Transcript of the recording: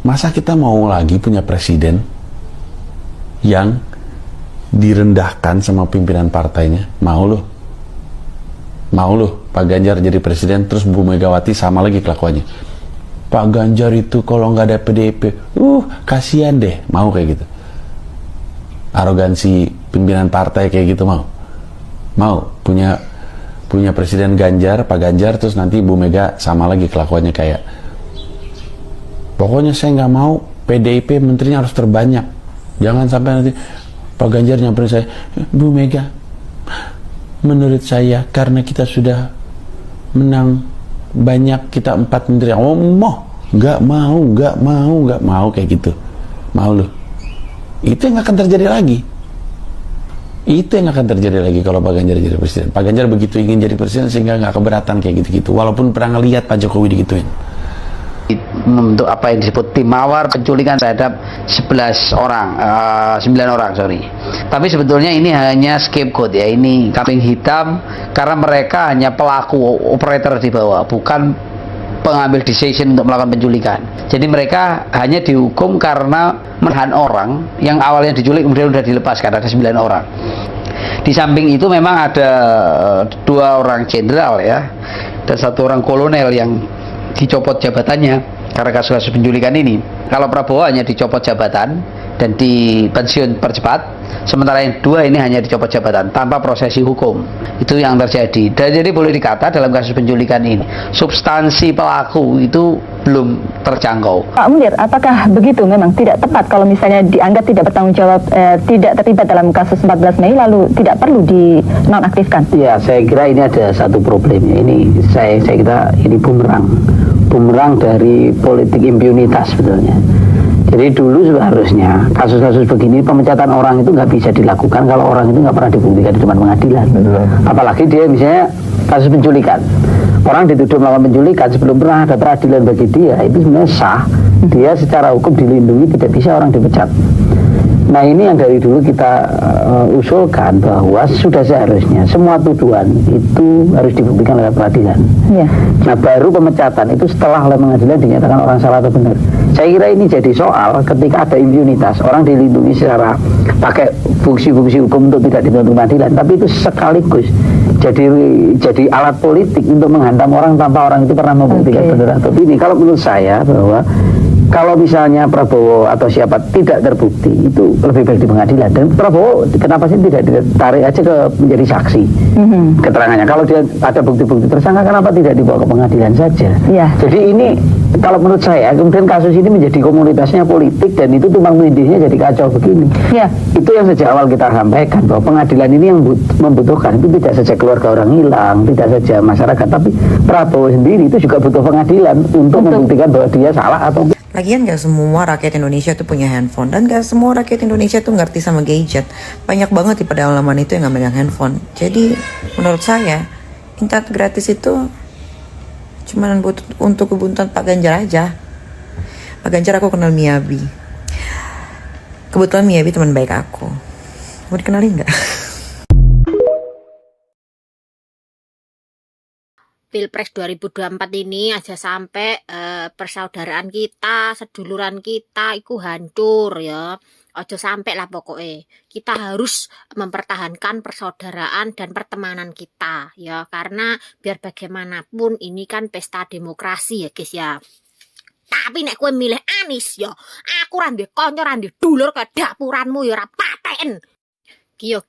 Masa kita mau lagi punya presiden yang direndahkan sama pimpinan partainya? Mau loh Pak Ganjar jadi presiden, terus Bu Megawati sama lagi kelakuannya. Pak Ganjar itu kalau nggak ada PDIP, kasihan deh. Mau kayak gitu? Arogansi pimpinan partai kayak gitu mau punya presiden Ganjar, Pak Ganjar, terus nanti Bu Mega sama lagi kelakuannya kayak, pokoknya saya nggak mau PDIP menterinya harus terbanyak. Jangan sampai nanti Pak Ganjar nyamperin saya, Bu Mega, menurut saya karena kita sudah menang banyak, kita 4 menteri. Nggak mau kayak gitu. Mau loh. Itu yang akan terjadi lagi. Kalau Pak Ganjar jadi presiden. Pak Ganjar begitu ingin jadi presiden sehingga nggak keberatan kayak gitu-gitu. Walaupun pernah ngelihat Pak Jokowi digituin. Untuk apa yang disebut tim mawar penculikan terhadap 9 orang, sorry. Tapi sebetulnya ini hanya scapegoat ya, ini kambing hitam, karena mereka hanya pelaku operator di bawah, bukan pengambil decision untuk melakukan penculikan. Jadi mereka hanya dihukum karena menahan orang yang awalnya diculik kemudian sudah dilepaskan, ada 9 orang. Di samping itu memang ada 2 orang jenderal ya, dan 1 orang kolonel yang dicopot jabatannya karena kasus-kasus penculikan ini. Kalau Prabowo hanya dicopot jabatan dan dipensiun percepat, sementara yang 2 ini hanya dicopot jabatan tanpa prosesi hukum. Itu yang terjadi. Dan jadi boleh dikata dalam kasus penculikan ini, substansi pelaku itu belum terjangkau. Pak Munir, apakah begitu memang tidak tepat kalau misalnya dianggap tidak bertanggung jawab, tidak terlibat dalam kasus 14 Mei lalu tidak perlu dinonaktifkan? Ya, saya kira ini ada satu problemnya. Ini saya kira ini bumerang dari politik impunitas sebetulnya. Jadi dulu seharusnya kasus-kasus begini pemecatan orang itu nggak bisa dilakukan kalau orang itu nggak pernah dibuktikan di depan pengadilan. Apalagi dia misalnya kasus penculikan, orang dituduh melakukan penculikan sebelum pernah ada peradilan bagi dia, itu sebenarnya sah. Dia secara hukum dilindungi, tidak bisa orang dipecat. Nah ini yang dari dulu kita usulkan bahwa sudah seharusnya semua tuduhan itu harus dibuktikan oleh peradilan. Ya. Nah baru pemecatan itu setelah oleh pengadilan dinyatakan orang salah atau benar. Saya kira ini jadi soal ketika ada impunitas, orang dilindungi secara pakai fungsi-fungsi hukum untuk tidak dituntut pengadilan, tapi itu sekaligus jadi alat politik untuk menghantam orang tanpa orang itu pernah membuktikan benar atau ini. Kalau menurut saya bahwa kalau misalnya Prabowo atau siapa tidak terbukti, itu lebih baik di pengadilan. Dan Prabowo kenapa sih tidak ditarik aja ke menjadi saksi keterangannya? Kalau dia ada bukti-bukti tersangka, kenapa tidak dibawa ke pengadilan saja? Ya. Jadi ini kalau menurut saya kemudian kasus ini menjadi komunitasnya politik dan itu tumpang tindihnya jadi kacau begini. Ya. Itu yang sejak awal kita sampaikan bahwa pengadilan ini yang membutuhkan itu tidak saja keluarga orang hilang, tidak saja masyarakat, tapi Prabowo sendiri itu juga butuh pengadilan untuk membuktikan bahwa dia salah atau Lagian gak semua rakyat Indonesia tuh punya handphone. Dan gak semua rakyat Indonesia tuh ngerti sama gadget. Banyak banget di pedalaman itu yang gak megang handphone. Jadi menurut saya internet gratis itu cuma untuk kebutuhan Pak Ganjar aja. Pak Ganjar aku kenal Miyabi. Kebetulan Miyabi teman baik aku. Mau dikenalin gak? Pilpres 2024 ini aja sampai persaudaraan kita, seduluran kita itu hancur ya. Aja sampai lah pokoknya. Kita harus mempertahankan persaudaraan dan pertemanan kita ya, karena biar bagaimanapun ini kan pesta demokrasi ya guys ya. Tapi nek kowe milih Anies ya, aku ra ndek kanca ra ndek dulur ke dapuranmu ya ora paten. Ki yo